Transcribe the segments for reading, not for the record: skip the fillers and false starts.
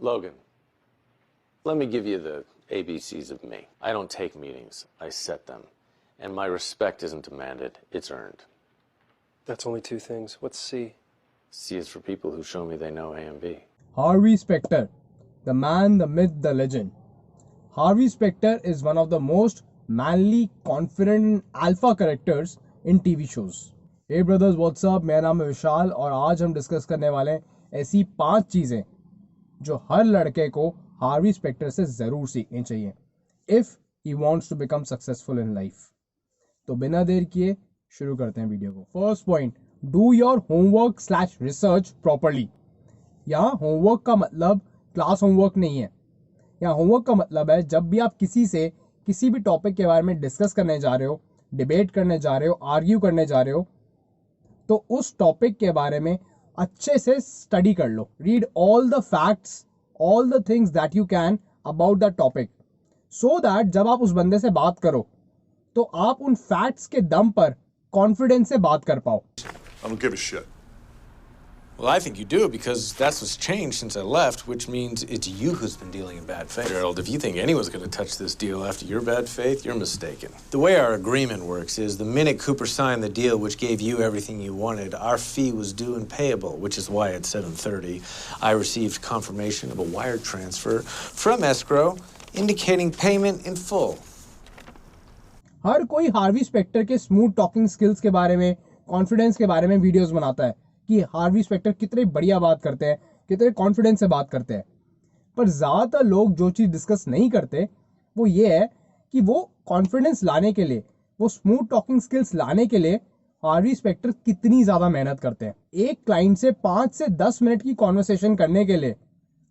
Logan, let me give you the ABCs of me. I don't take meetings, I set them. And my respect isn't demanded, it's earned. That's only two things. What's C? C is for people who show me they know A and B. Harvey Specter, the man, the myth, the legend. Harvey Specter is one of the most manly, confident and alpha characters in TV shows. Hey brothers, what's up? मेरा नाम है विशाल और आज हम discuss करने वाले हैं ऐसी 5 चीज़ें जो हर लड़के को हार्वी स्पेक्टर से ज़रूर सीखनी चाहिए if he wants to become successful in life. तो बिना देर किए शुरू करते हैं वीडियो को। First point, do your homework slash research properly. यहाँ होमवर्क का मतलब क्लास होमवर्क नहीं है। यहाँ होमवर्क का मतलब है जब भी आप किसी से किसी भी टॉपिक के बारे में डिस्कस करने जा रहे हो, डिबेट करने जा रहे हो, आर्ग्यू करने जा रहे हो, तो उस टॉपिक के बारे में अच्छे से स्टडी कर लो। Read all the facts, all the things that you can about the topic, so that जब आप उस बंदे से बात करो तो आप उन फैक्ट्स के दम पर कॉन्फिडेंस से बात कर पाओ। I don't give a shit. Well, I think you do because that's what's changed since I left, which means it's you who's been dealing in bad faith. Gerald, if you think anyone's going to touch this deal after your bad faith, you're mistaken. The way our agreement works is the minute Cooper signed the deal which gave you everything you wanted, our fee was due and payable, which is why at 7:30 I received confirmation of a wire transfer from escrow indicating payment in full. हर कोई Harvey Specter के smooth talking skills के बारे में, confidence के बारे में videos बनाता है कि हार्वी स्पेक्टर कितने बढ़िया बात करते हैं, कितने कॉन्फिडेंस से बात करते हैं। पर ज़्यादातर लोग जो चीज़ डिस्कस नहीं करते वो ये है कि वो कॉन्फिडेंस लाने के लिए, वो स्मूथ टॉकिंग स्किल्स लाने के लिए हार्वी स्पेक्टर कितनी ज़्यादा मेहनत करते हैं। एक क्लाइंट से 5 से 10 मिनट की कॉन्वर्सेशन करने के लिए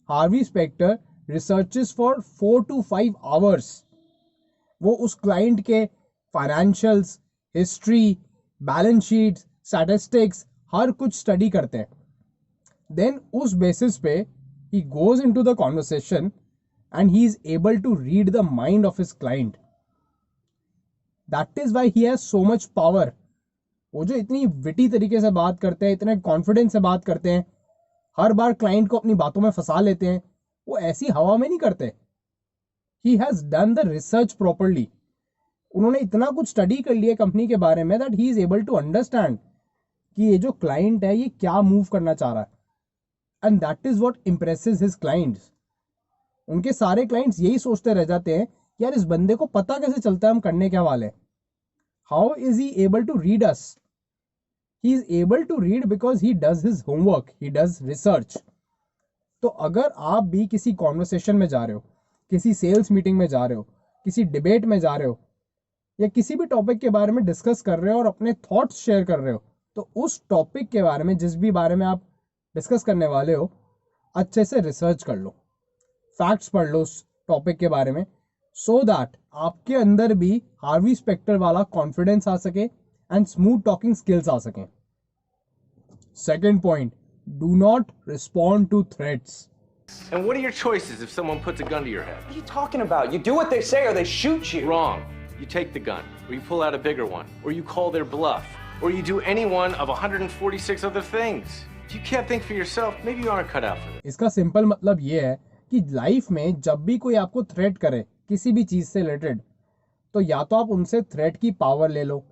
Harvey Specter researches for 4 to 5 hours. वो उस क्लाइंट के financials, history, balance sheet, statistics हर कुछ स्टडी करते हैं। देन उस बेसिस पे he goes into the conversation and he is able to read the mind of his client. That is why he has so much power. वो जो इतनी witty तरीके से बात करते हैं, इतने कॉन्फिडेंस से बात करते हैं, हर बार क्लाइंट को अपनी बातों में फंसा लेते हैं, वो ऐसी हवा में नहीं करते। He has done the research properly. उन्होंने इतना कुछ स्टडी कर लिया कंपनी के बारे में that he is able to understand कि ये जो क्लाइंट है ये क्या मूव करना चाह रहा है, and that is what impresses his clients. उनके सारे क्लाइंट्स यही सोचते रह जाते हैं यार इस बंदे को पता कैसे चलता है हम करने क्या वाले। How is he able to read us? He is able to read because he does his homework, he does research. तो अगर आप भी किसी कॉन्वर्सेशन में जा रहे हो, किसी सेल्स मीटिंग में जा रहे हो, किसी डिबेट में जा रहे हो, या किसी भी टॉपिक के बारे में डिस्कस कर रहे हो और अपने थॉट्स शेयर कर रहे हो, तो उस टॉपिक के बारे में, जिस भी बारे में आप डिस्कस करने वाले हो, अच्छे से रिसर्च कर लो, फैक्ट्स पढ़ लो उस टॉपिक के बारे में, सो दैट आपके अंदर भी हार्वी स्पेक्टर वाला कॉन्फिडेंस आ सके एंड स्मूथ टॉकिंग स्किल्स आ सकें। Second point, do not respond to threats. And what are your choices if someone puts a gun to your head? What are you talking about? You do what they say or they shoot you. Wrong. You take the gun, or you pull out a bigger one, or you call their bluff, or you do any one of 146 other things. If you can't think for yourself, maybe you aren't cut out for it. इसका simple मतलब ये है कि life में जब भी कोई आपको थ्रेट करे किसी भी चीज़ से रिलेटेड, तो या तो आप उनसे थ्रेट की पावर ले लो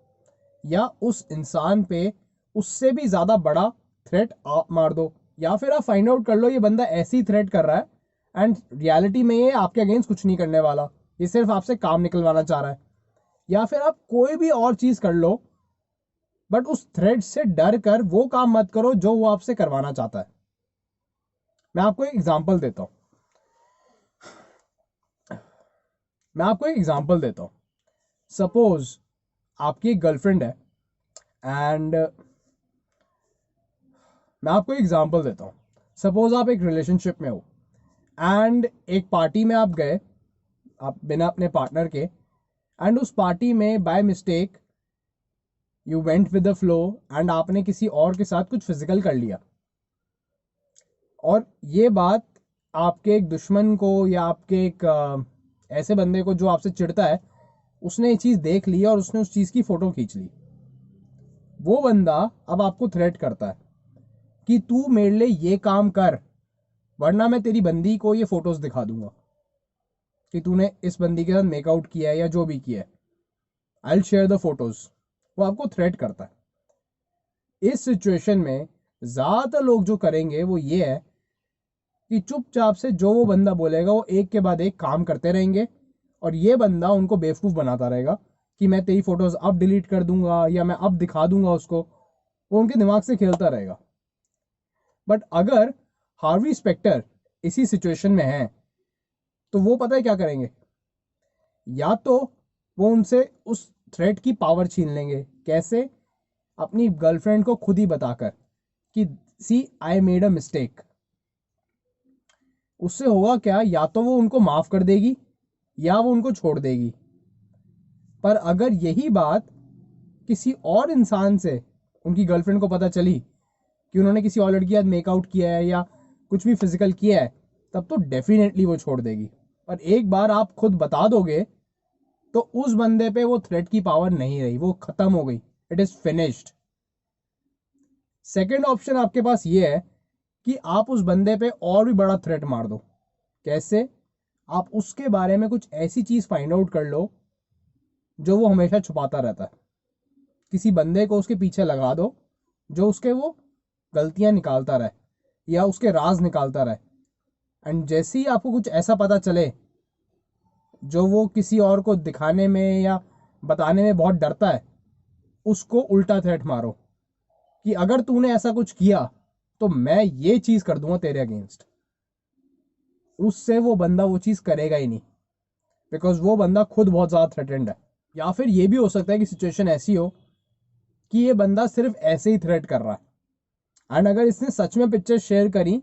या उस इंसान पे उससे भी ज़्यादा बड़ा थ्रेट आप मार दो, या फिर आप फाइंड आउट कर लो ये बंदा ऐसी थ्रेट कर रहा है एंड रियलिटी में ये आपके अगेंस्ट कुछ नहीं करने वाला, ये सिर्फ आपसे काम निकलवाना चाह रहा है। या फिर आप कोई भी और चीज़ कर लो बट उस थ्रेट से डर कर वो काम मत करो जो वो आपसे करवाना चाहता है। मैं आपको एक एग्जांपल देता हूँ। सपोज आपकी एक गर्लफ्रेंड है एंड मैं आपको एक एग्जांपल देता हूँ। सपोज आप एक रिलेशनशिप में हो एंड एक पार्टी में आप गए, आप बिना अपने पार्टनर के, एंड उस पार्टी में by mistake you went with the flow and आपने किसी और के साथ कुछ फिजिकल कर लिया, और ये बात आपके एक दुश्मन को या आपके एक ऐसे बंदे को जो आपसे चिढ़ता है, उसने ये चीज़ देख ली और उसने उस चीज़ की फ़ोटो खींच ली। वो बंदा अब आपको थ्रेट करता है कि तू मेरे लिए ये काम कर, वरना मैं तेरी बंदी को ये फोटोज दिखा दूंगा कि तूने इस बंदी के साथ मेकआउट किया है या जो भी किया है। I will share the photos. वो आपको थ्रेट करता है। इस सिचुएशन में ज्यादातर लोग जो करेंगे वो ये है कि चुपचाप से जो वो बंदा बोलेगा वो एक के बाद एक काम करते रहेंगे और ये बंदा उनको बेवकूफ बनाता रहेगा कि मैं तेरी फोटोज अब डिलीट कर दूंगा या मैं अब दिखा दूंगा उसको। वो उनके दिमाग से खेलता रहेगा। बट अगर हार्वी स्पेक्टर इसी सिचुएशन में है तो वो पता है क्या करेंगे, या तो वो उनसे उस थ्रेट की पावर छीन लेंगे। कैसे? अपनी गर्लफ्रेंड को खुद ही बताकर कि सी आई मेड अ मिस्टेक। उससे होगा क्या, या तो वो उनको माफ कर देगी या वो उनको छोड़ देगी। पर अगर यही बात किसी और इंसान से उनकी गर्लफ्रेंड को पता चली कि उन्होंने किसी और लड़की के साथ मेकआउट किया है या कुछ भी फिजिकल किया है, तब तो डेफिनेटली वो छोड़ देगी। पर एक बार आप खुद बता दोगे तो उस बंदे पे वो थ्रेट की पावर नहीं रही, वो खत्म हो गई। It is finished. Second option आपके पास ये है कि आप उस बंदे पे और भी बड़ा थ्रेट मार दो। कैसे? आप उसके बारे में कुछ ऐसी चीज फाइंड आउट कर लो जो वो हमेशा छुपाता रहता है। किसी बंदे को उसके पीछे लगा दो जो उसके वो गलतियां निकालता रहे या उसके राज निकालता रहे। एंड जैसे ही आपको कुछ ऐसा पता चले जो वो किसी और को दिखाने में या बताने में बहुत डरता है, उसको उल्टा थ्रेट मारो कि अगर तूने ऐसा कुछ किया तो मैं ये चीज कर दूंगा तेरे अगेंस्ट। उससे वो बंदा वो चीज करेगा ही नहीं, बिकॉज वो बंदा खुद बहुत ज्यादा थ्रेटेंड है। या फिर ये भी हो सकता है कि सिचुएशन ऐसी हो कि ये बंदा सिर्फ ऐसे ही थ्रेट कर रहा है एंड अगर इसने सच में पिक्चर शेयर करी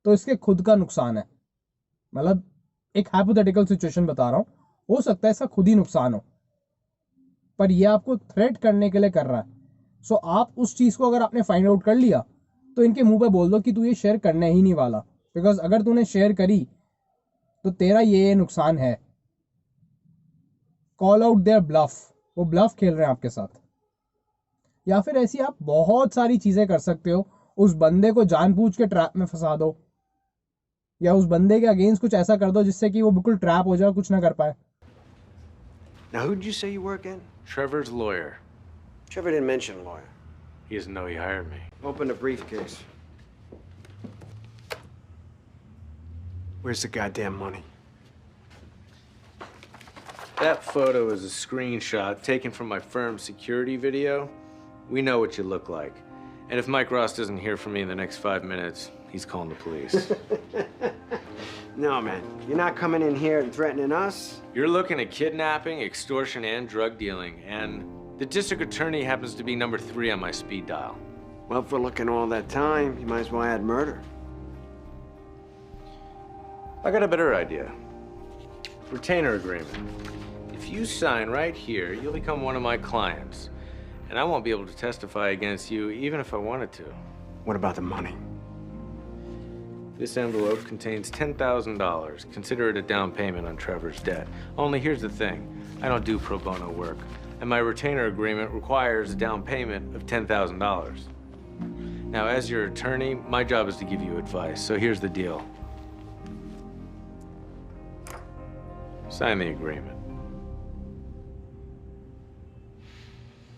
तो इसके खुद का नुकसान है। मतलब एक हाइपोथेटिकल सिचुएशन बता रहा हूं, हो सकता है इसका खुद ही नुकसान हो, पर ये आपको थ्रेट करने के लिए कर रहा है। सो आप उस चीज को अगर आपने फाइंड आउट कर लिया तो इनके मुंह पे बोल दो कि तू ये शेयर करने ही नहीं वाला, बिकॉज अगर तूने शेयर करी तो तेरा ये नुकसान है। Call out their bluff. वो ब्लफ खेल रहे हैं आपके साथ। या फिर ऐसी आप बहुत सारी चीजें कर सकते हो। उस बंदे को जानबूझ के ट्रैप में फंसा दो या उस बंदे के अगेंस्ट कुछ ऐसा कर दो जिससे कि वो बिल्कुल ट्रैप हो जाए, कुछ ना कर पाए। Now, who did you say you were again? Trevor's lawyer. Trevor didn't mention lawyer. He doesn't know he hired me. Open the briefcase. Where's the goddamn money? That photo is a screenshot taken from my firm's security video. We know what you look like. And if Mike Ross doesn't hear from me in the next 5 minutes, he's calling the police. No, man. You're not coming in here and threatening us. You're looking at kidnapping, extortion, and drug dealing. And the district attorney happens to be number 3 on my speed dial. Well, for looking all that time, you might as well add murder. I got a better idea. Retainer agreement. If you sign right here, you'll become one of my clients. And I won't be able to testify against you even if I wanted to. What about the money? This envelope contains $10,000. Consider it a down payment on Trevor's debt. Only here's the thing. I don't do pro bono work. And my retainer agreement requires a down payment of $10,000. Now, as your attorney, my job is to give you advice. So here's the deal. Sign the agreement.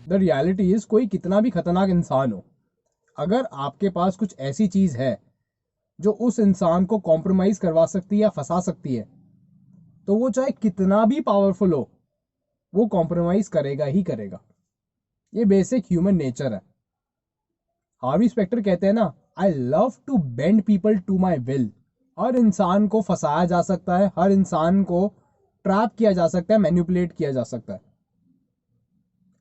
The reality is, कोई कितना भी खतरनाक इंसान हो, अगर आपके पास कुछ ऐसी चीज है जो उस इंसान को कॉम्प्रोमाइज करवा सकती है या फंसा सकती है, तो वो चाहे कितना भी पावरफुल हो, वो कॉम्प्रोमाइज करेगा ही करेगा। ये बेसिक ह्यूमन नेचर है। हार्वी स्पेक्टर कहते हैं ना, I love to bend people to my will. हर इंसान को फंसाया जा सकता है, हर इंसान को ट्रैप किया जा सकता है, मैनिपुलेट किया जा सकता है।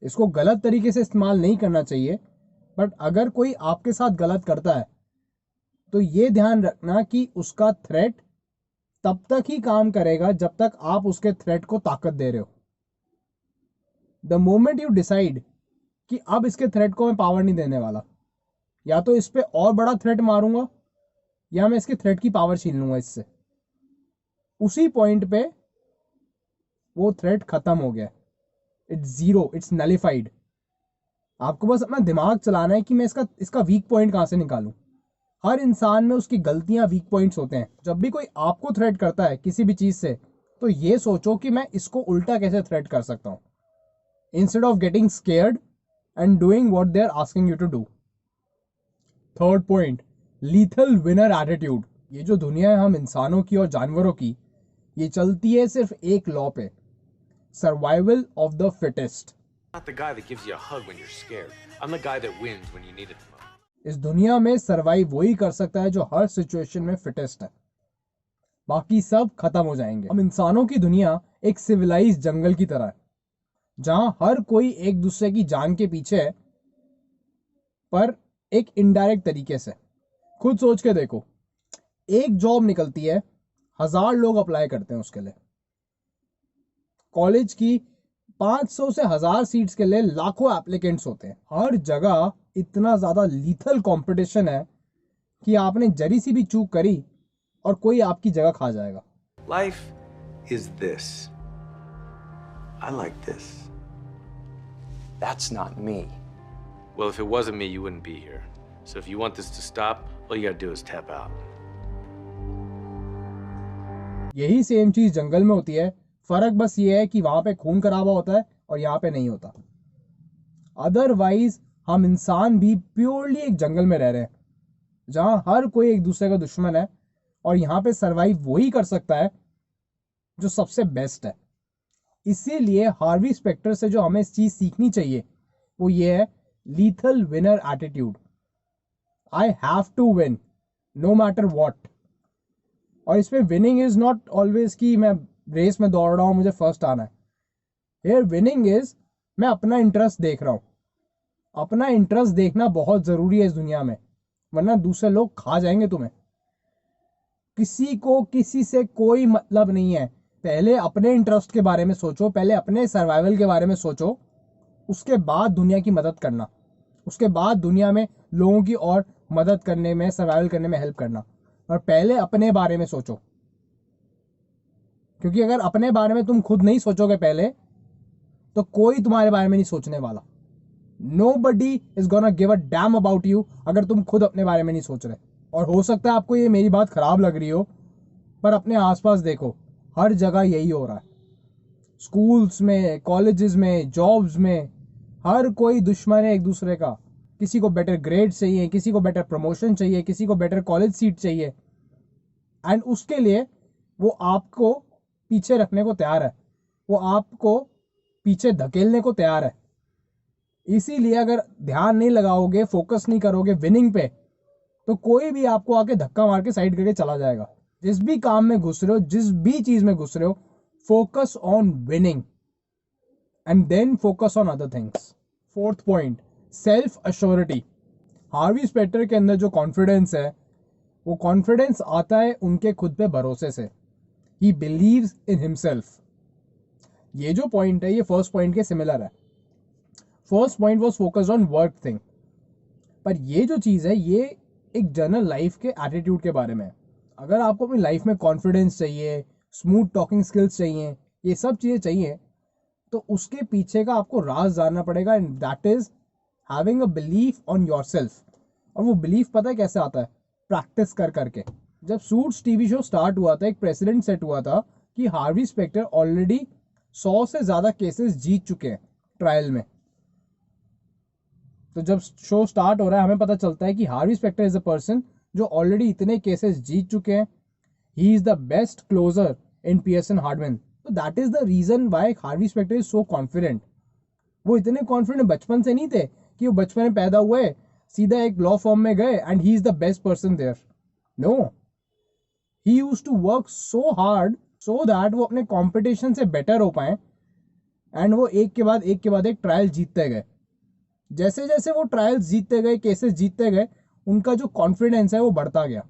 इसको गलत तरीके से इस्तेमाल नहीं करना चाहिए, बट अगर कोई आपके साथ गलत करता है तो ये ध्यान रखना कि उसका थ्रेट तब तक ही काम करेगा जब तक आप उसके थ्रेट को ताकत दे रहे हो। द मोमेंट यू डिसाइड कि अब इसके थ्रेट को मैं पावर नहीं देने वाला, या तो इस पे और बड़ा थ्रेट मारूंगा या मैं इसके थ्रेट की पावर छीन लूंगा इससे, उसी पॉइंट पे वो थ्रेट खत्म हो गया। It's zero, it's nullified. आपको बस अपना दिमाग चलाना है कि मैं इसका वीक पॉइंट कहां से निकालूं। हर इंसान में उसकी गलतियां, वीक पॉइंट्स होते हैं। जब भी कोई आपको थ्रेट करता है किसी भी चीज से, तो ये सोचो कि मैं इसको उल्टा कैसे थ्रेट कर सकता हूं, instead of getting scared and doing what they are asking you to do. Third point, lethal winner attitude. ये जो दुनिया है हम इंसानों की और जानवरों की, ये चलती है सिर्फ एक लॉ पे, survival of the fittest. Not the guy that gives you a hug when you're scared. I'm the guy that wins when you need it the most. इस दुनिया में सर्वाइव वही कर सकता है जो हर सिचुएशन में फिटेस्ट है, बाकी सब खत्म हो जाएंगे। हम इंसानों की दुनिया एक सिविलाइज्ड जंगल की तरह है, जहां हर कोई एक दूसरे की जान के पीछे है, पर एक इनडायरेक्ट तरीके से। खुद सोच के देखो, एक जॉब निकलती है, 1000 लोग अप्लाई करते हैं उसके लिए। कॉलेज की 500 से 1000 सीट्स के लिए लाखों एप्लीकेंट्स होते हैं। हर जगह इतना ज्यादा लीथल कंपटीशन है कि आपने जरी सी भी चूक करी और कोई आपकी जगह खा जाएगा। Life is this. I like this. That's not me. Well, if it wasn't me, you wouldn't be here. So if you want this to stop, all you gotta do is tap out. यही same चीज जंगल में होती है, फर्क बस ये है कि वहां पे खून खराबा होता है और यहाँ पे नहीं होता। अदरवाइज हम इंसान भी प्योरली एक जंगल में रह रहे हैं, जहां हर कोई एक दूसरे का दुश्मन है, और यहाँ पे सरवाइव वही कर सकता है जो सबसे बेस्ट है। इसीलिए हार्वी स्पेक्टर से जो हमें इस चीज सीखनी चाहिए वो ये है, lethal winner attitude. I have to win no matter what. और इसमें विनिंग इज नॉट ऑलवेज कि मैं रेस में दौड़ रहा हूं, मुझे फर्स्ट आना है। हियर विनिंग इज मैं अपना इंटरेस्ट देख रहा हूं। अपना इंटरेस्ट देखना बहुत जरूरी है इस दुनिया में, वरना दूसरे लोग खा जाएंगे तुम्हें। किसी को किसी से कोई मतलब नहीं है। पहले अपने इंटरेस्ट के बारे में सोचो, पहले अपने सर्वाइवल के बारे में सोचो, उसके बाद दुनिया की मदद करना, उसके बाद दुनिया में लोगों की और मदद करने में, सर्वाइवल करने में हेल्प करना। और पहले अपने बारे में सोचो, क्योंकि अगर अपने बारे में तुम खुद नहीं सोचोगे पहले, तो कोई तुम्हारे बारे में नहीं सोचने वाला। Nobody is gonna give a damn about you अगर तुम खुद अपने बारे में नहीं सोच रहे। और हो सकता है आपको ये मेरी बात खराब लग रही हो, पर अपने आसपास देखो, हर जगह यही हो रहा है। स्कूल्स में, कॉलेजेस में, जॉब्स में, हर कोई दुश्मन है एक दूसरे का। किसी को बेटर ग्रेड चाहिए, किसी को बेटर प्रमोशन चाहिए, किसी को बेटर कॉलेज सीट चाहिए, एंड उसके लिए वो आपको पीछे रखने को तैयार है, वो आपको पीछे धकेलने को तैयार है। इसीलिए अगर ध्यान नहीं लगाओगे, फोकस नहीं करोगे विनिंग पे, तो कोई भी आपको आके धक्का मार के साइड करके चला जाएगा। जिस भी काम में घुस रहे हो, जिस भी चीज में घुस रहे हो, focus on winning and then focus on other things. Fourth point, self assurity. Harvey Specter के अंदर जो कॉन्फिडेंस है, वो कॉन्फिडेंस आता है उनके खुद पे भरोसे से। He believes in himself. ये जो पॉइंट है, ये फर्स्ट पॉइंट के सिमिलर है। First point was focused on work thing, पर ये जो चीज है, ये एक जनरल लाइफ के एटीट्यूड के बारे में है। अगर आपको अपनी लाइफ में कॉन्फिडेंस चाहिए, स्मूथ टॉकिंग स्किल्स चाहिए, ये सब चीजें चाहिए, तो उसके पीछे का आपको राज जानना पड़ेगा, and that is having a belief on yourself. और वो बिलीफ पता है कैसे आता है? प्रैक्टिस कर करके। जब सूट्स टीवी शो स्टार्ट हुआ था, एक प्रेसिडेंट सेट हुआ था कि हार्वी स्पेक्टर ऑलरेडी 100 से ज्यादा केसेस जीत चुके हैं ट्रायल में। तो जब शो स्टार्ट हो रहा है, हमें पता चलता है कि Harvey Specter is a person जो ऑलरेडी इतने केसेस जीत चुके हैं। He is the best closer in Pearson Hardman. तो that is the reason why Harvey Specter is so confident. वो इतने कॉन्फिडेंट बचपन से नहीं थे कि वो बचपन में पैदा हुए, सीधा एक लॉ फर्म में गए and he is the best person there. No, he used to work so hard so that वो अपने कॉम्पिटिशन से बेटर हो पाए, एंड वो एक के बाद एक ट्रायल जीतते गए। जैसे जैसे वो ट्रायल्स जीतते गए, केसेस जीतते गए, उनका जो कॉन्फिडेंस है वो बढ़ता गया।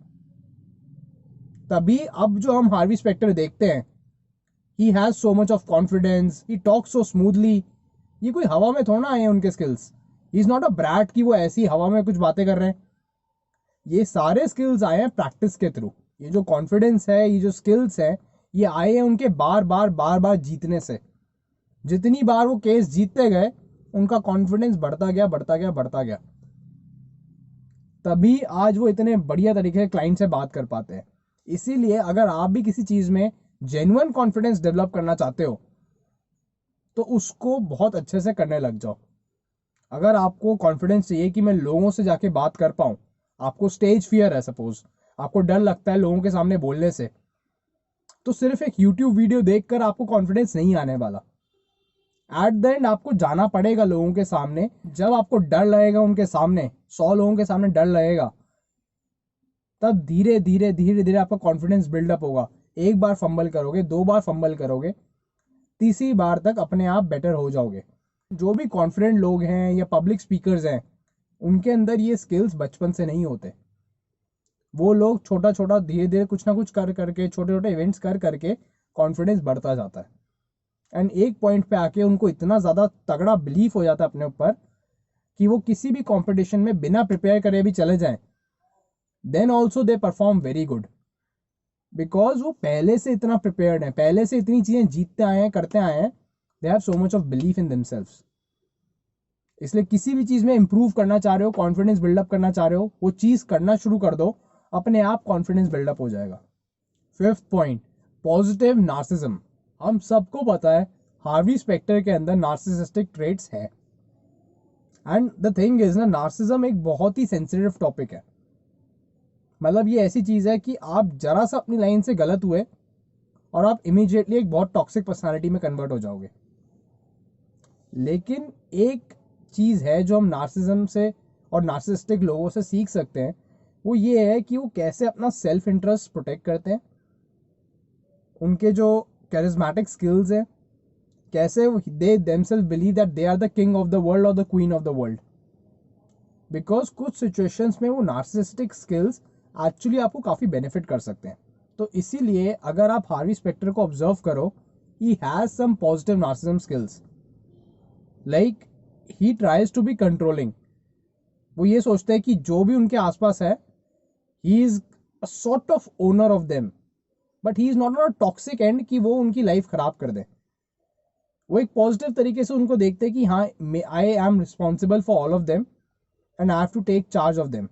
तभी अब जो हम हार्वी स्पेक्टर देखते हैं, ही has so much of confidence, he talk so smoothly. ये कोई हवा में थोड़ा आए हैं उनके skills. He is not a brat कि वो ऐसी हवा में कुछ बातें कर रहे हैं। ये सारे स्किल्स आए हैं प्रैक्टिस के थ्रू। ये जो कॉन्फिडेंस है, ये जो स्किल्स है, ये आए हैं उनके बार बार जीतने से। जितनी बार वो केस जीतते गए, उनका कॉन्फिडेंस बढ़ता गया। तभी आज वो इतने बढ़िया तरीके से क्लाइंट से बात कर पाते हैं। इसीलिए अगर आप भी किसी चीज़ में जेन्युइन कॉन्फिडेंस डेवलप करना चाहते हो तो उसको बहुत अच्छे से करने लग जाओ। अगर आपको कॉन्फिडेंस चाहिए कि मैं लोगों से जाके बात कर पाऊँ, आपको स्टेज फियर है, सपोज आपको डर लगता है लोगों के सामने बोलने से, तो सिर्फ एक YouTube वीडियो देखकर आपको कॉन्फिडेंस नहीं आने वाला। एट द एंड आपको जाना पड़ेगा लोगों के सामने। जब आपको डर लगेगा उनके सामने, 100 लोगों के सामने डर लगेगा, तब धीरे धीरे धीरे धीरे आपका कॉन्फिडेंस बिल्डअप होगा। एक बार फंबल करोगे, 2 बार फंबल करोगे, तीसरी बार तक अपने आप बेटर हो जाओगे। जो भी कॉन्फिडेंट लोग हैं या पब्लिक स्पीकर्स हैं, उनके अंदर ये स्किल्स बचपन से नहीं होते। वो लोग छोटा छोटा धीरे धीरे कुछ ना कुछ कर करके, छोटे छोटे इवेंट्स कर करके कॉन्फिडेंस बढ़ता जाता है। एंड एक पॉइंट पे आके उनको इतना ज़्यादा तगड़ा बिलीफ हो जाता है अपने ऊपर कि वो किसी भी कंपटीशन में बिना प्रिपेयर करे भी चले जाएं, then also they perform very good, because वो पहले से इतना प्रिपेयर्ड हैं, पहले से इतनी चीज़ें जीतते आए हैं, करते आए हैं। They have so much of belief in themselves. इसलिए किसी भी चीज़ में इंप्रूव करना चाह रहे हो, कॉन्फिडेंस बिल्डअप करना चाह रहे हो, वो चीज़ करना शुरू कर दो, अपने आप कॉन्फिडेंस बिल्डअप हो जाएगा। 5th point, positive narcissism. हम सबको पता है हार्वी स्पेक्टर के अंदर नार्सिसिस्टिक ट्रेट्स है। एंड द थिंग इज ना, नार्सिज्म एक बहुत ही सेंसिटिव टॉपिक है। मतलब ये ऐसी चीज़ है कि आप जरा सा अपनी लाइन से गलत हुए और आप इमीडिएटली एक बहुत टॉक्सिक पर्सनालिटी में कन्वर्ट हो जाओगे। लेकिन एक चीज़ है जो हम नार्सिज्म से और नार्सिसिस्टिक लोगों से सीख सकते हैं, वो ये है कि वो कैसे अपना सेल्फ इंटरेस्ट प्रोटेक्ट करते हैं, उनके जो कैरिज्मेटिक स्किल्स हैं, कैसे they themselves believe that they are the king of the world और the queen of the world. Because कुछ सिचुएशंस में वो नार्सिसिस्टिक स्किल्स एक्चुअली आपको काफ़ी बेनिफिट कर सकते हैं। तो इसीलिए अगर आप हार्वी स्पेक्टर को ऑब्जर्व करो, he has some positive narcissism skills. Like he tries to be controlling. वो ये सोचते हैं कि जो भी उनके आसपास है, he is a sort of owner of them, but he is not on a toxic and कि वो उनकी लाइफ खराब कर दे। वो एक पॉजिटिव तरीके से उनको देखते हैं कि हाँ, I am responsible for all of them and I have to take charge of them.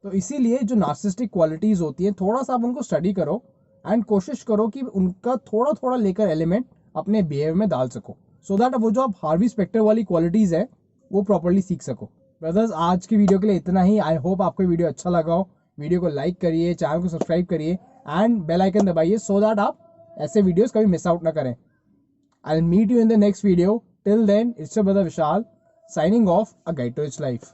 तो इसीलिए जो नार्सिसिस्टिक क्वालिटीज होती हैं, थोड़ा सा आप उनको स्टडी करो एंड कोशिश करो कि उनका थोड़ा थोड़ा लेकर एलिमेंट अपने बिहेवियर में डाल सको, सो दैट वो जो आप हार्वी स्पेक्टर वाली क्वालिटीज है वो प्रॉपरली सीख सको। ब्रदर्स, आज की वीडियो के लिए इतना ही। आई होप आपको वीडियो अच्छा लगा हो। वीडियो को लाइक करिए, चैनल को सब्सक्राइब करिए एंड बेल आइकन दबाइए, सो दैट आप ऐसे वीडियोस कभी मिस आउट ना करें। I will meet you in the next video. Till then, it's your brother Vishal, signing off, A Guide to His Life.